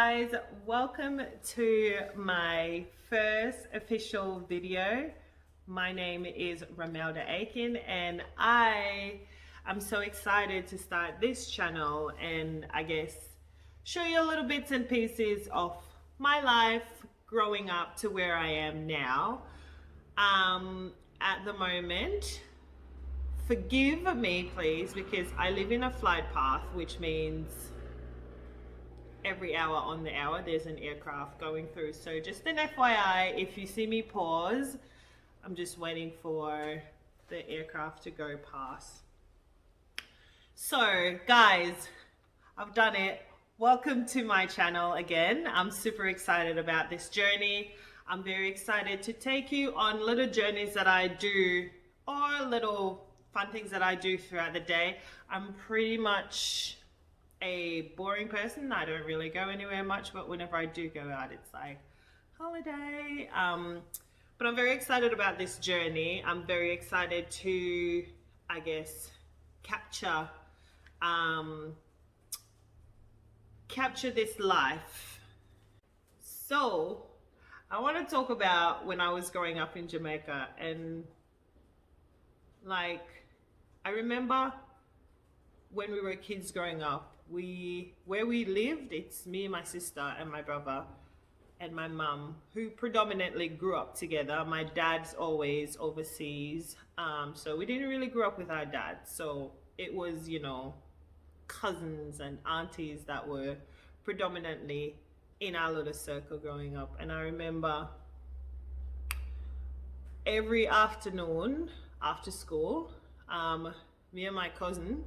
guys, welcome to my first official video. My name is Ramelda Aiken and I am so excited to start this channel and I guess show you a little bits and pieces of my life growing up to where I am now. At the moment, forgive me please, because I live in a flight path, which means every hour on the hour there's an aircraft going through. So just an FYI, if you see me pause, I'm just waiting for the aircraft to go past. So guys, I've done it. Welcome to my channel again. I'm super excited about this journey. I'm very excited to take you on little journeys that I do, or little fun things that I do throughout the day. I'm pretty much a boring person. I don't really go anywhere much, but whenever I do go out, it's like holiday. But I'm very excited about this journey. I'm very excited to, I guess, capture this life. So I want to talk about when I was growing up in Jamaica, and like I remember when we were kids growing up, where we lived, it's me, my sister and my brother and my mum, who predominantly grew up together. My dad's always overseas, so we didn't really grow up with our dad. So it was, you know, cousins and aunties that were predominantly in our little circle growing up. And I remember every afternoon after school, me and my cousin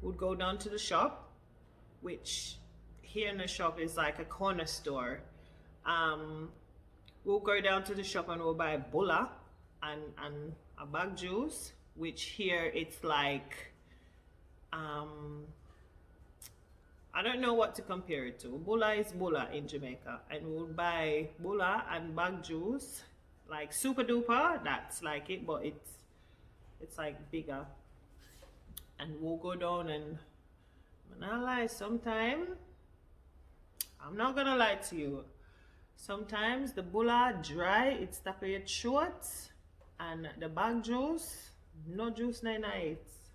would go down to the shop, which here in the shop is like a corner store. We'll go down to the shop and we'll buy bulla and a bag juice, which here it's like, I don't know what to compare it to. Bulla is bulla in Jamaica, and we'll buy bulla and bag juice, like super duper, that's like it, but it's like bigger. And we'll go down, and I'm not lie, sometimes, I'm not gonna lie to you, sometimes the bulla dry, it's top of your throat, and the bag juice, no juice, nine nights.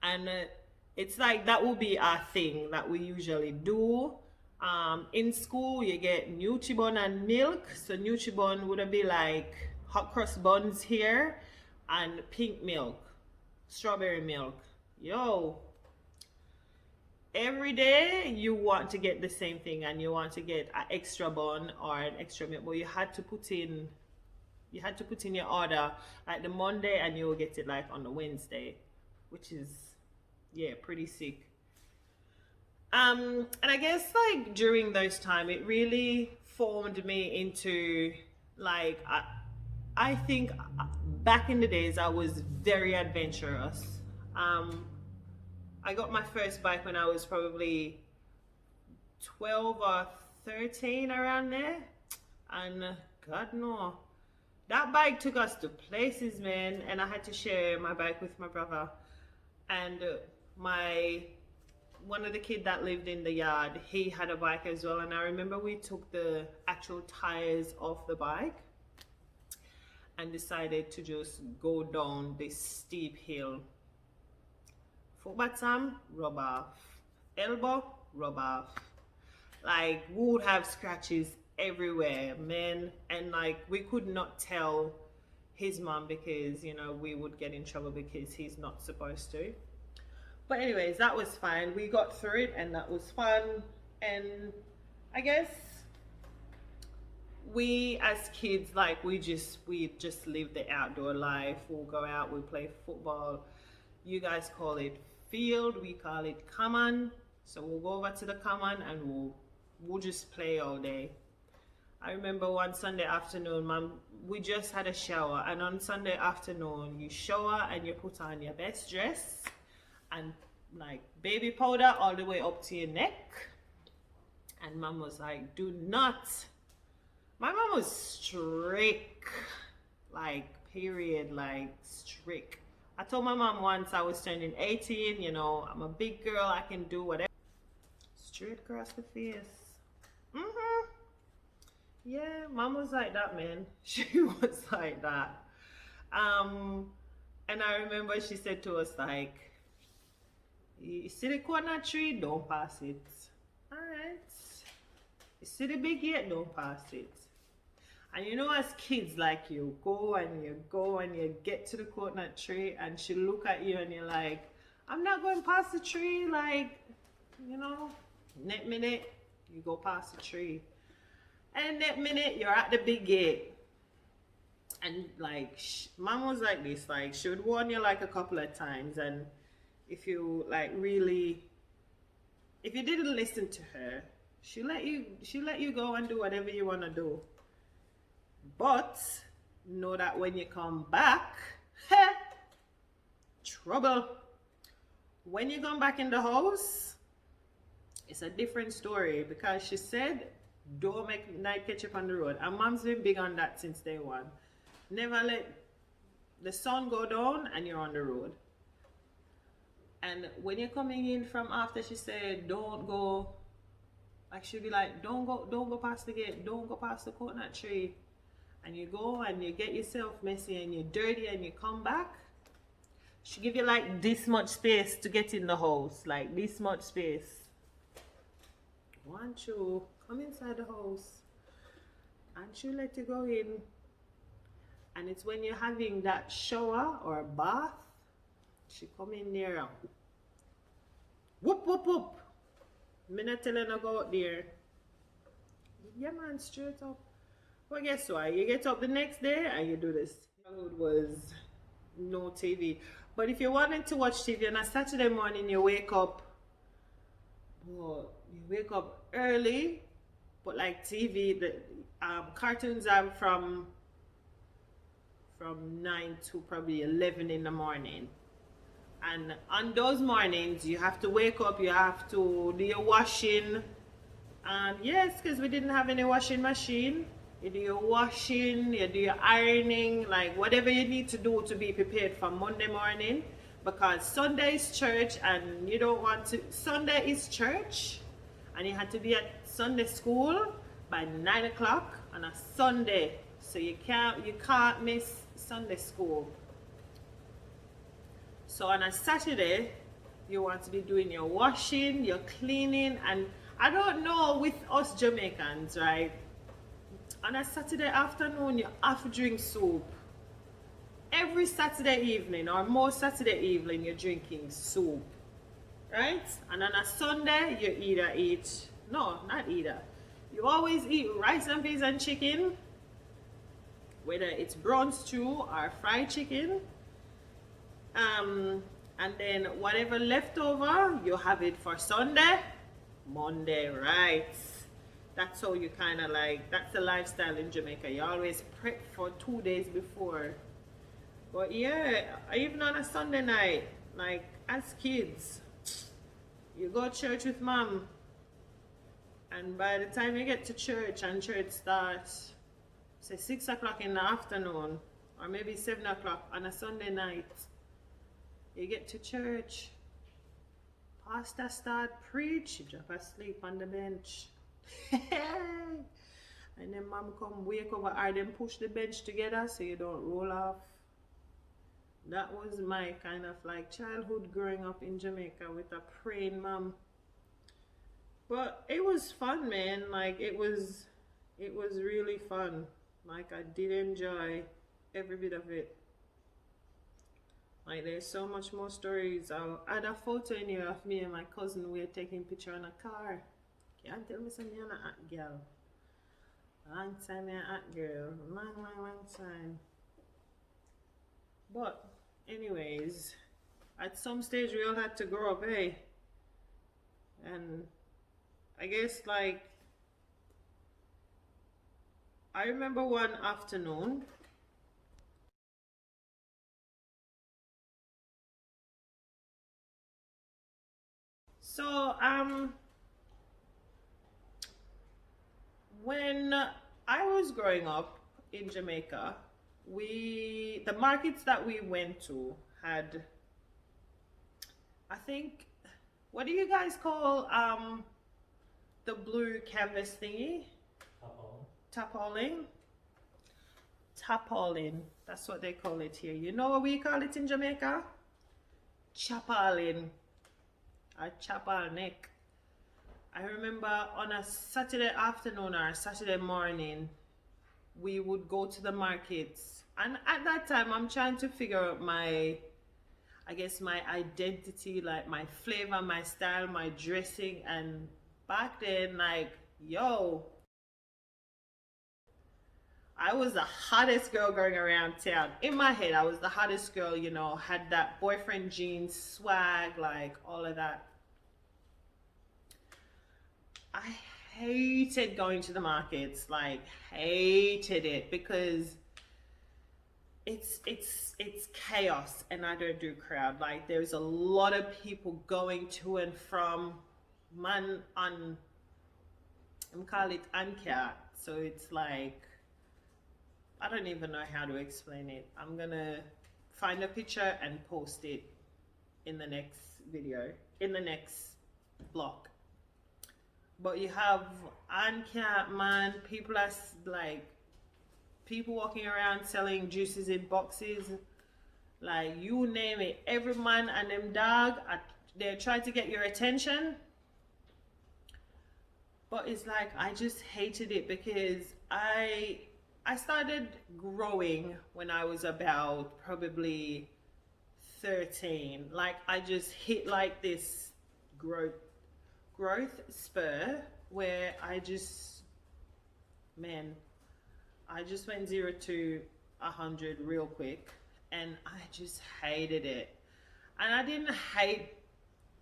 And it's like that will be our thing that we usually do. In school you get Nutribun and milk. So Nutribun would be like hot cross buns here, and pink milk, strawberry milk. Yo, every day you want to get the same thing, and you want to get an extra bun or an extra milk, but you had to put in your order like the Monday, and you'll get it like on the Wednesday, which is, yeah, pretty sick. And I guess like during those time it really formed me into like, I think back in the days I was very adventurous. I got my first bike when I was probably 12 or 13, around there, and God no, that bike took us to places, man. And I had to share my bike with my brother, and one of the kids that lived in the yard, he had a bike as well. And I remember we took the actual tires off the bike and decided to just go down this steep hill. Foot bottom, rub off. Elbow, rub off. Like, we would have scratches everywhere, man. And like, we could not tell his mom, because, you know, we would get in trouble because he's not supposed to. But anyways, that was fine. We got through it, and that was fun. And I guess we as kids, like, we just live the outdoor life. We'll go out, we'll play football. You guys call it field, we call it common. So we'll go over to the common and we'll just play all day. I remember one Sunday afternoon, Mom, we just had a shower, and on Sunday afternoon you shower and you put on your best dress and like baby powder all the way up to your neck. And Mom was like, do not. My mom was strict, like period, like strict. I told my mom once I was turning 18, you know, I'm a big girl, I can do whatever. straight across the face. Mm-hmm. Yeah, mom was like that, man. She was like that. Um, and I remember she said to us like, "You see the coconut tree? Don't pass it. All right. You see the big gate? Don't pass it." And you know, as kids, like you go and you get to the coconut tree, and she look at you, and you're like, "I'm not going past the tree." Like, you know, next minute you go past the tree, and next minute you're at the big gate. And like, mom was like this. Like, she would warn you like a couple of times, and if you like really, if you didn't listen to her, she let you go and do whatever you want to do. But know that when you come back, trouble. When you come back in the house, it's a different story, because she said, don't make night ketchup on the road. And mom's been big on that since day one. Never let the sun go down and you're on the road. And when you're coming in from after, she said, don't go, like she'll be like, don't go past the gate, don't go past the coconut tree. And you go and you get yourself messy and you're dirty and you come back. She give you like this much space to get in the house, like this much space. Want you come inside the house and she'll let you go in. And it's when you're having that shower or a bath, she come in there and whoop whoop whoop. Me not telling her go out there. Yeah man, straight up. Well, guess what? You get up the next day and you do this. Childhood was no TV. But if you wanted to watch TV on a Saturday morning, you wake up, well, you wake up early, but like TV, the cartoons are from 9 to probably 11 in the morning. And on those mornings, you have to wake up, you have to do your washing. And yes, because we didn't have any washing machine. You do your washing, you do your ironing, like whatever you need to do to be prepared for Monday morning. Because Sunday is church and you don't want to, Sunday is church and you had to be at Sunday school by 9 o'clock on a Sunday. So you can't miss Sunday school. So on a Saturday, you want to be doing your washing, your cleaning, and I don't know with us Jamaicans, right? On a Saturday afternoon, you have to drink soup. Every Saturday evening, or most Saturday evening, you're drinking soup, right? And on a Sunday, you either eat, no, not either. You always eat rice and peas and chicken, whether it's brown stew or fried chicken. And then whatever left over, you have it for Sunday, Monday, right? That's how you kind of like, that's the lifestyle in Jamaica. You always prep for 2 days before. But yeah, even on a Sunday night, like as kids, you go to church with mom. And by the time you get to church and church starts, say 6 o'clock in the afternoon, or maybe 7 o'clock on a Sunday night, you get to church, pastor start preach, you drop asleep on the bench. And then mom come wake over or then push the bench together so you don't roll off. That was my kind of like childhood growing up in Jamaica with a praying mom. But it was fun, man. Like it was really fun. Like I did enjoy every bit of it. Like there's so much more stories. I'll add a photo in here of me and my cousin. We were taking a picture in a car. Can't tell me something I'm a hot girl. Long time I'm a hot girl. Long time. But anyways, at some stage we all had to grow up, eh? And I guess like I remember one afternoon so when I was growing up in Jamaica, the markets that we went to had, I think, what do you guys call the blue canvas thingy. Tarpaulin. Tarpaulin. That's what they call it here. You know what we call it in Jamaica? Chapalin. A chapal neck. I remember on a Saturday afternoon or a Saturday morning, we would go to the markets. And at that time, I'm trying to figure out my identity, like my flavor, my style, my dressing. And back then, like, yo, I was the hottest girl going around town. In my head, I was the hottest girl, you know, had that boyfriend jeans swag, like all of that. I hated going to the markets, like hated it, because it's chaos and I don't do crowd. Like there's a lot of people going to and from, man, on, I'm call it uncat. So it's like, I don't even know how to explain it. I'm gonna find a picture and post it in the next video, in the next block. But you have uncat, man, people are like, people walking around selling juices in boxes, like you name it. Every man and them dog, they're trying to get your attention. But it's like, I just hated it because I started growing when I was about probably 13. Like I just hit like this growth spur where I just went 0 to 100 real quick, and I just hated it. And I didn't hate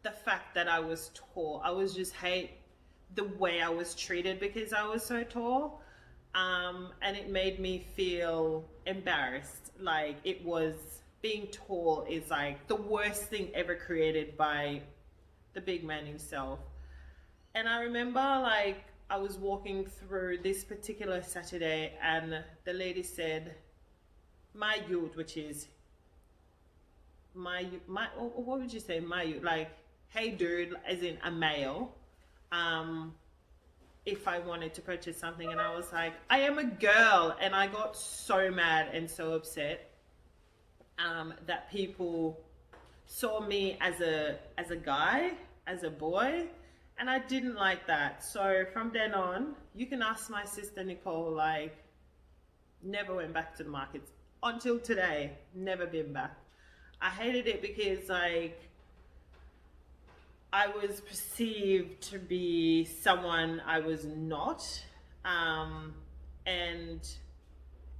the fact that I was tall. I was just hate the way I was treated because I was so tall. And it made me feel embarrassed. Like it was, being tall is like the worst thing ever created by the big man himself. And I remember like I was walking through this particular Saturday and the lady said, my youth, which is my, what would you say? My youth, like, hey dude, as in a male, if I wanted to purchase something. And I was like, I am a girl. And I got so mad and so upset that people saw me as a guy, as a boy, and I didn't like that. So from then on, you can ask my sister Nicole, like, never went back to the markets until today. Never been back. I hated it because like I was perceived to be someone I was not. And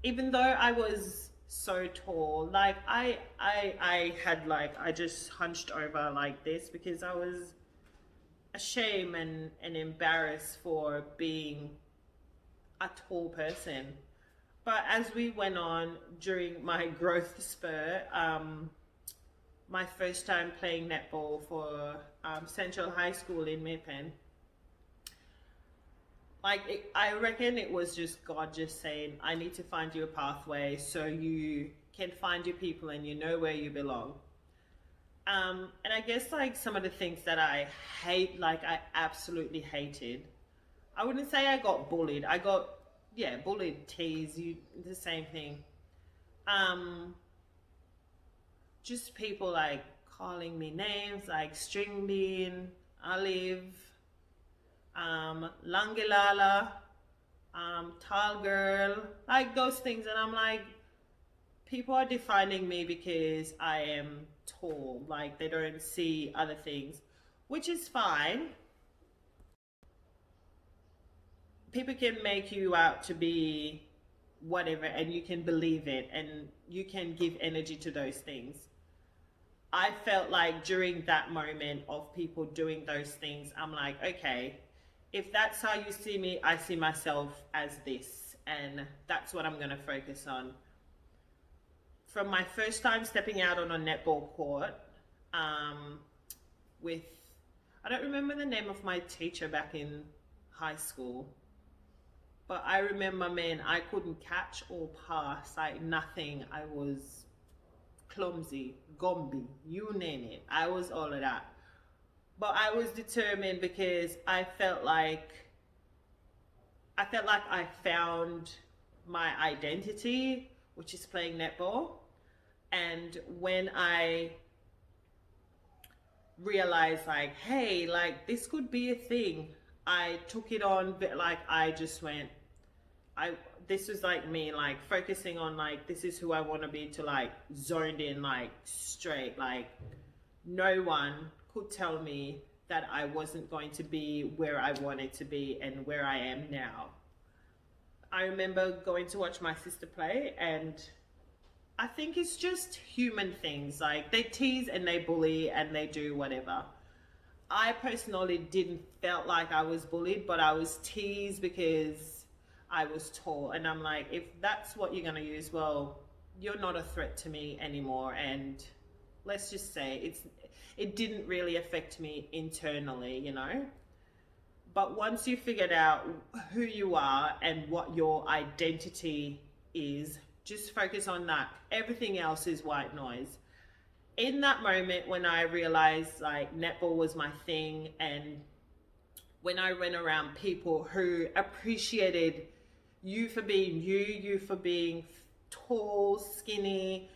even though I was so tall, like I had like, I just hunched over like this because I was ashamed and embarrassed for being a tall person. But as we went on during my growth spur, my first time playing netball for Central High School in Maypen, like I reckon it was just God just saying, I need to find you a pathway so you can find your people and you know where you belong. And I guess like some of the things that I hate, like I absolutely hated, I wouldn't say I got bullied. I got, yeah, bullied, teased, the same thing. Just people like calling me names like string bean, olive, langilala, tall girl, like those things. And I'm like, people are defining me because I am tall. Like they don't see other things, which is fine. People can make you out to be whatever and you can believe it and you can give energy to those things. I felt like during that moment of people doing those things, I'm like, okay, if that's how you see me, I see myself as this, and that's what I'm going to focus on. From my first time stepping out on a netball court, with, I don't remember the name of my teacher back in high school, but I remember, man, I couldn't catch or pass, like nothing. I was clumsy, gumby, you name it. I was all of that. But I was determined because I felt like I found my identity, which is playing netball. And when I realized, like, hey, like, this could be a thing, I took it on, but like, I just went, I, this was like me, like, focusing on, like, this is who I want to be, to like, zoned in, like, straight. Like, no one could tell me that I wasn't going to be where I wanted to be and where I am now. I remember going to watch my sister play, and I think it's just human things. Like, they tease and they bully and they do whatever. I personally didn't felt like I was bullied, but I was teased because I was tall. And I'm like, if that's what you're gonna use, well, you're not a threat to me anymore. And let's just say it didn't really affect me internally, you know? But once you figured out who you are and what your identity is, just focus on that. Everything else is white noise. In that moment when I realized like netball was my thing, and when I went around people who appreciated you for being you, you for being tall, skinny,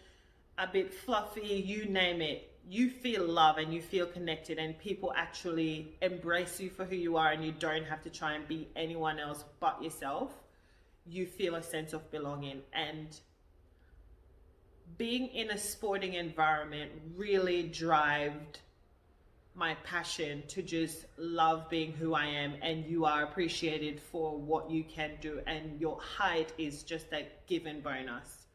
a bit fluffy, you name it, you feel love and you feel connected, and people actually embrace you for who you are, and you don't have to try and be anyone else but yourself. You feel a sense of belonging. And being in a sporting environment really drived my passion to just love being who I am, and you are appreciated for what you can do, and your height is just a given bonus.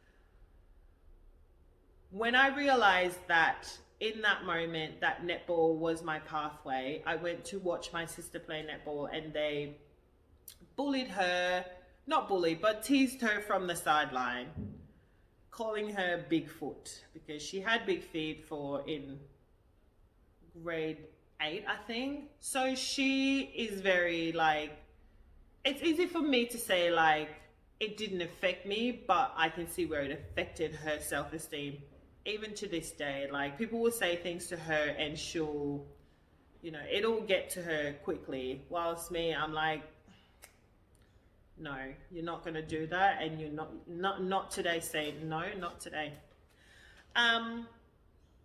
When I realized that in that moment that netball was my pathway, I went to watch my sister play netball, and they bullied her, not bullied, but teased her from the sideline, calling her Bigfoot because she had big feet for in grade 8, I think. So she is very like, it's easy for me to say like it didn't affect me, but I can see where it affected her self-esteem. Even to this day, like, people will say things to her and she'll, it'll get to her quickly. Whilst me, I'm like, no, you're not gonna do that, and you're not today. Say no, not today. And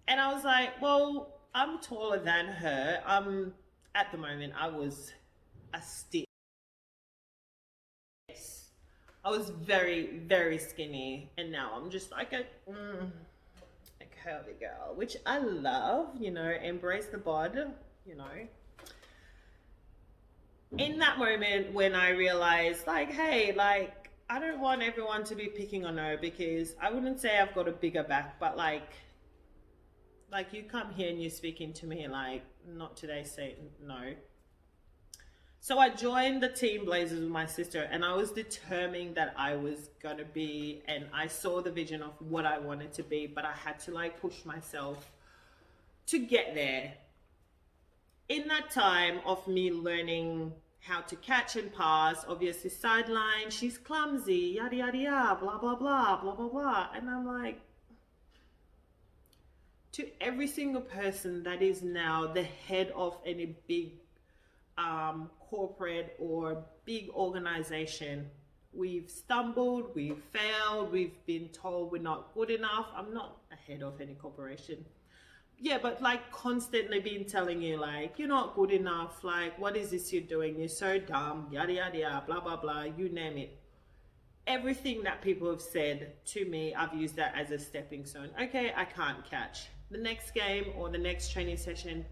I was like, well, I'm taller than her. At the moment I was a stick. I was very, very skinny, and now I'm just like a curvy girl, which I love, embrace the bod, you know. In that moment when I realized, like, hey, like, I don't want everyone to be picking on her, because I wouldn't say I've got a bigger back, but like you come here and you're speaking to me like, not today, say no. So I joined the Team Blazers with my sister, and I was determined that I was gonna be, and I saw the vision of what I wanted to be, but I had to like push myself to get there. In that time of me learning how to catch and pass, obviously sideline, she's clumsy, yada yada yada, blah blah blah, blah blah blah. And I'm like, to every single person that is now the head of any big corporate or big organization, we've stumbled, we've failed, we've been told we're not good enough. I'm not a head of any corporation. Yeah, but like constantly being telling you like, you're not good enough, like, what is this you're doing? You're so dumb, yada yada yada, blah blah blah, you name it. Everything that people have said to me, I've used that as a stepping stone. Okay, I can't catch. The next game or the next training session,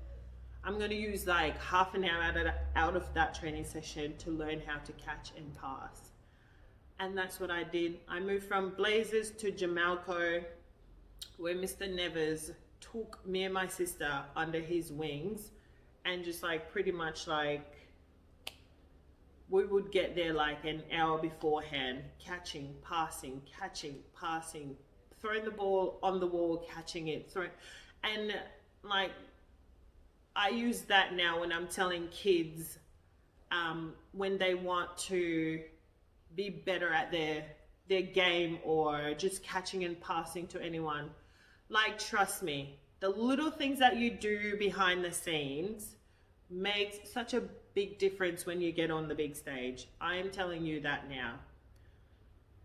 I'm going to use like half an hour out of that training session to learn how to catch and pass. And that's what I did. I moved from Blazers to Jamalco, where Mr. Nevers took me and my sister under his wings, and just like pretty much like we would get there like an hour beforehand, catching, passing, throwing the ball on the wall, catching it, throwing. And like, I use that now when I'm telling kids when they want to be better at their game, or just catching and passing to anyone. Like, trust me, the little things that you do behind the scenes makes such a big difference when you get on the big stage. I am telling you that now.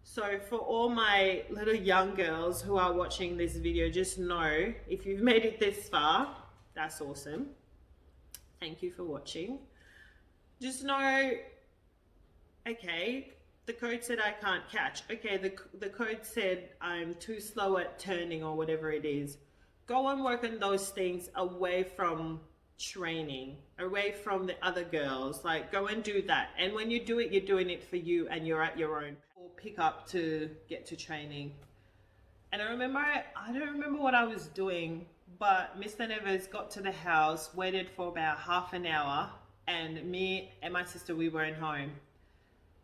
So for all my little young girls who are watching this video, just know if you've made it this far, that's awesome. Thank you for watching. Just know, okay, the coach said I can't catch. Okay, the coach said I'm too slow at turning or whatever it is. Go and work on those things away from training, away from the other girls. Like, go and do that. And when you do it, you're doing it for you and you're at your own. Or pick up to get to training. And I don't remember what I was doing, but Mr. Neves got to the house, waited for about half an hour, and me and my sister, we weren't home.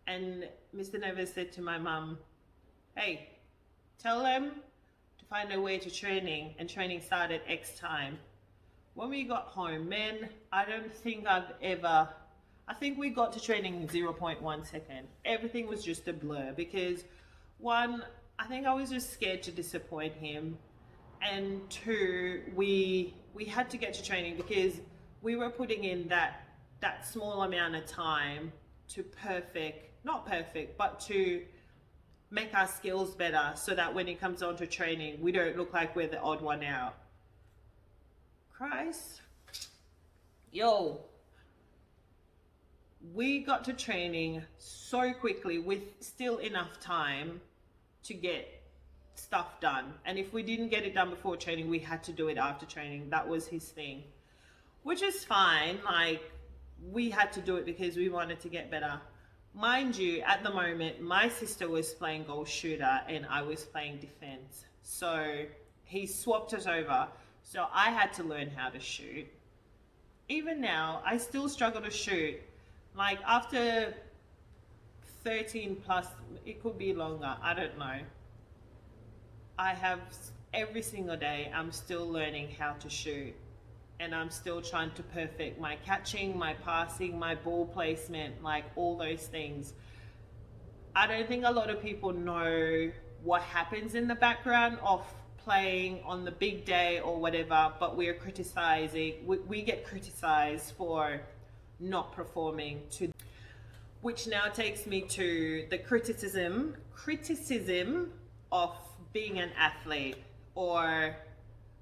And Mr. Neves said to my mum, hey, tell them to find their way to training, and training started X time. When we got home, man, I think we got to training in 0.1 second. Everything was just a blur because one, I think I was just scared to disappoint him. And two, we had to get to training because we were putting in that small amount of time to not perfect, but to make our skills better so that when it comes on to training, we don't look like we're the odd one out. Christ. Yo. We got to training so quickly with still enough time to get stuff done. And if we didn't get it done before training, we had to do it after training. That was his thing, which is fine. Like, we had to do it because we wanted to get better. Mind you, at the moment, my sister was playing goal shooter and I was playing defense. So he swapped us over. So I had to learn how to shoot. Even now, I still struggle to shoot. Like, after 13 plus, it could be longer, I don't know. I have every single day, I'm still learning how to shoot. And I'm still trying to perfect my catching, my passing, my ball placement, like all those things. I don't think a lot of people know what happens in the background of playing on the big day or whatever, but we get criticized for not performing to, which now takes me to the criticism of being an athlete, or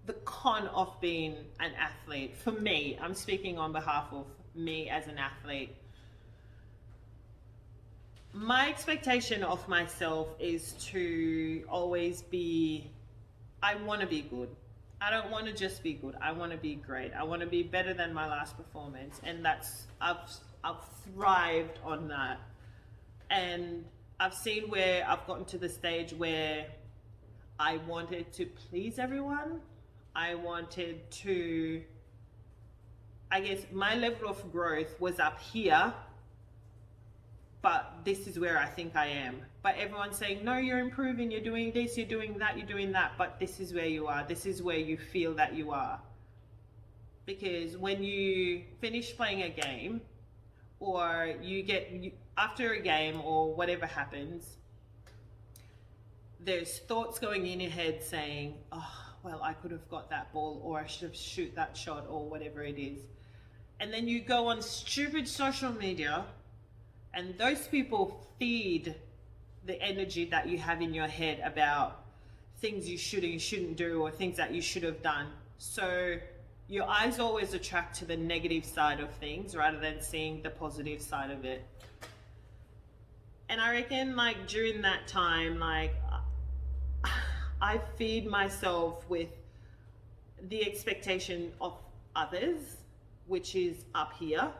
the con of being an athlete. For me, I'm speaking on behalf of me as an athlete. My expectation of myself is to always be, I want to be good. I don't want to just be good. I want to be great. I want to be better than my last performance. And I've thrived on that. And I've seen where I've gotten to the stage where I wanted to please everyone. I wanted to, I guess my level of growth was up here, but this is where I think I am. But everyone's saying, no, you're improving, you're doing this, you're doing that, you're doing that, but this is where you are. This is where you feel that you are. Because when you finish playing a game, or after a game or whatever happens, there's thoughts going in your head saying, oh, well, I could have got that ball, or I should have shoot that shot, or whatever it is. And then you go on stupid social media, and those people feed the energy that you have in your head about things you should and shouldn't do, or things that you should have done. So your eyes always attract to the negative side of things rather than seeing the positive side of it. And I reckon, like, during that time, like, I feed myself with the expectation of others, which is up here.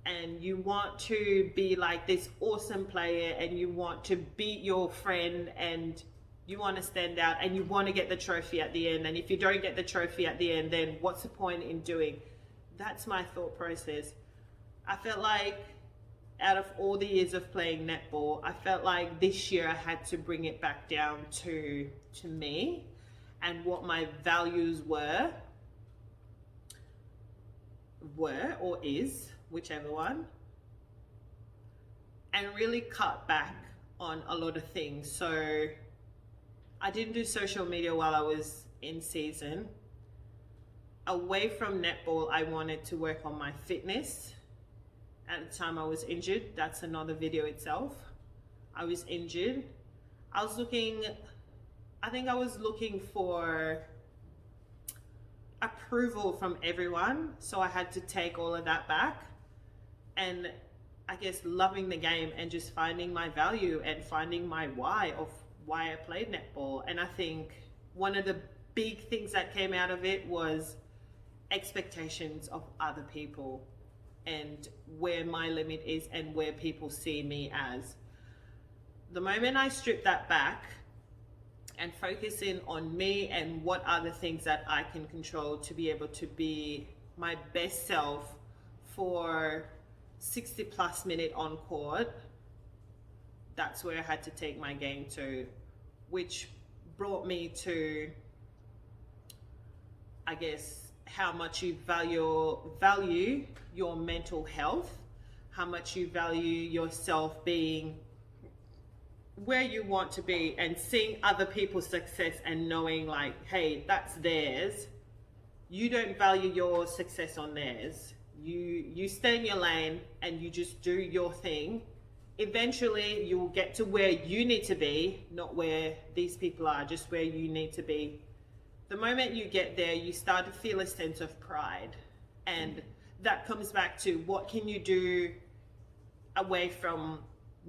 And you want to be like this awesome player, and you want to beat your friend, and you want to stand out, and you want to get the trophy at the end. And if you don't get the trophy at the end, then what's the point in doing? That's my thought process. I felt like out of all the years of playing netball, I felt like this year I had to bring it back down to me and what my values were or is, whichever one, and really cut back on a lot of things. So I didn't do social media while I was in season. away from netball, I wanted to work on my fitness. At the time I was injured. That's another video itself. I was injured. I think I was looking for approval from everyone. So I had to take all of that back and I guess loving the game and just finding my value and finding my why of why I played netball. And I think one of the big things that came out of it was expectations of other people and where my limit is and where people see me as. The moment I strip that back and focus in on me and what are the things that I can control to be able to be my best self for 60 plus minute on court, that's where I had to take my game to, which brought me to, I guess, how much you value your mental health, how much you value yourself being where you want to be, and seeing other people's success and knowing like, hey, that's theirs. You don't value your success on theirs. You stay in your lane and you just do your thing. Eventually you will get to where you need to be, not where these people are, just where you need to be. The moment you get there, you start to feel a sense of pride. And that comes back to what can you do away from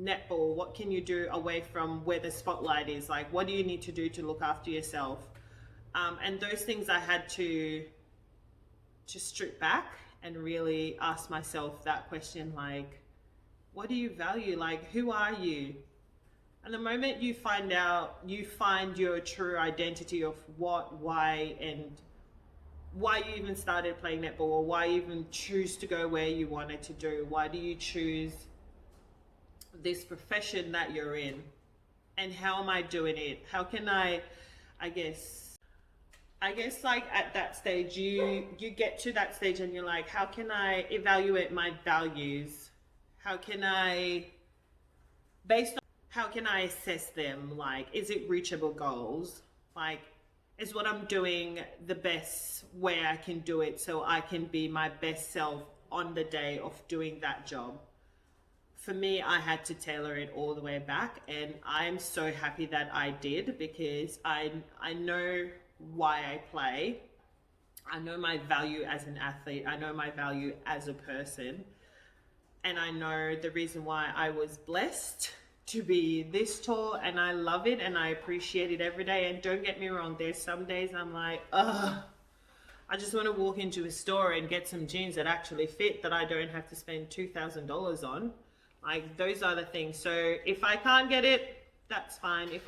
netball? What can you do away from where the spotlight is? Like, what do you need to do to look after yourself? And those things I had to strip back and really ask myself that question, like, what do you value? Like, who are you? And the moment you find your true identity of what, why, and why you even started playing netball, or why you even choose to go where you wanted to do. Why do you choose this profession that you're in? And how am I doing it? How can I guess like at that stage, you get to that stage and you're like, how can I evaluate my values? How can I assess them? Like, is it reachable goals? Like, is what I'm doing the best way I can do it so I can be my best self on the day of doing that job? For me, I had to tailor it all the way back, and I'm so happy that I did, because I know why I play. I know my value as an athlete. I know my value as a person. And I know the reason why I was blessed to be this tall, and I love it and I appreciate it every day. And don't get me wrong, there's some days I'm like, ugh, I just want to walk into a store and get some jeans that actually fit, that I don't have to spend $2,000 on. Like, those are the things. So if I can't get it, that's fine. If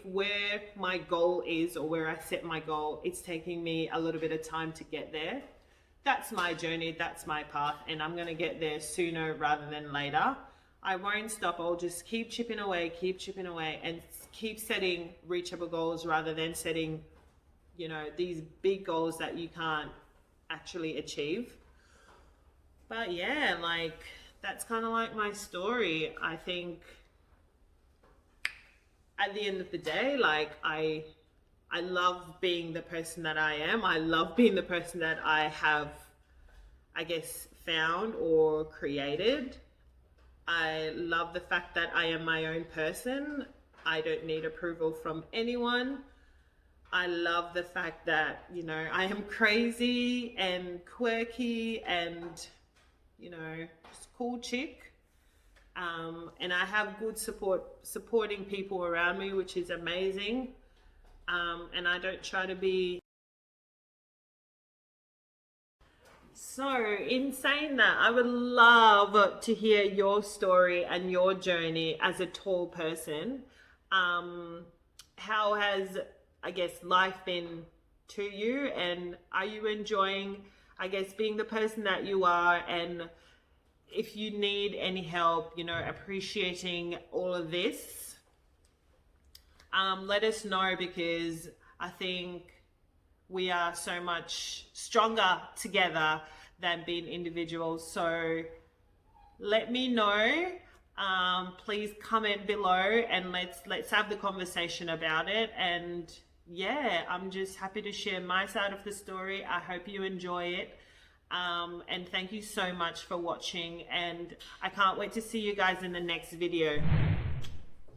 where my goal is, or where I set my goal, it's taking me a little bit of time to get there, that's my journey, that's my path, and I'm going to get there sooner rather than later. I won't stop. I'll just keep chipping away, and keep setting reachable goals rather than setting, these big goals that you can't actually achieve. But yeah, like, that's kind of like my story. I think at the end of the day, like, I love being the person that I am. I love being the person that I have, I guess, found or created. I love the fact that I am my own person. I don't need approval from anyone. I love the fact that, I am crazy and quirky and, just cool chick. And I have good supporting people around me, which is amazing. And I don't try to be. So in saying that, I would love to hear your story and your journey as a tall person. How has, I guess, life been to you, and are you enjoying, I guess, being the person that you are? And if you need any help, appreciating all of this, let us know, because I think we are so much stronger together than being individuals. So let me know. Please comment below and let's have the conversation about it. And yeah, I'm just happy to share my side of the story. I hope you enjoy it. And thank you so much for watching, and I can't wait to see you guys in the next video.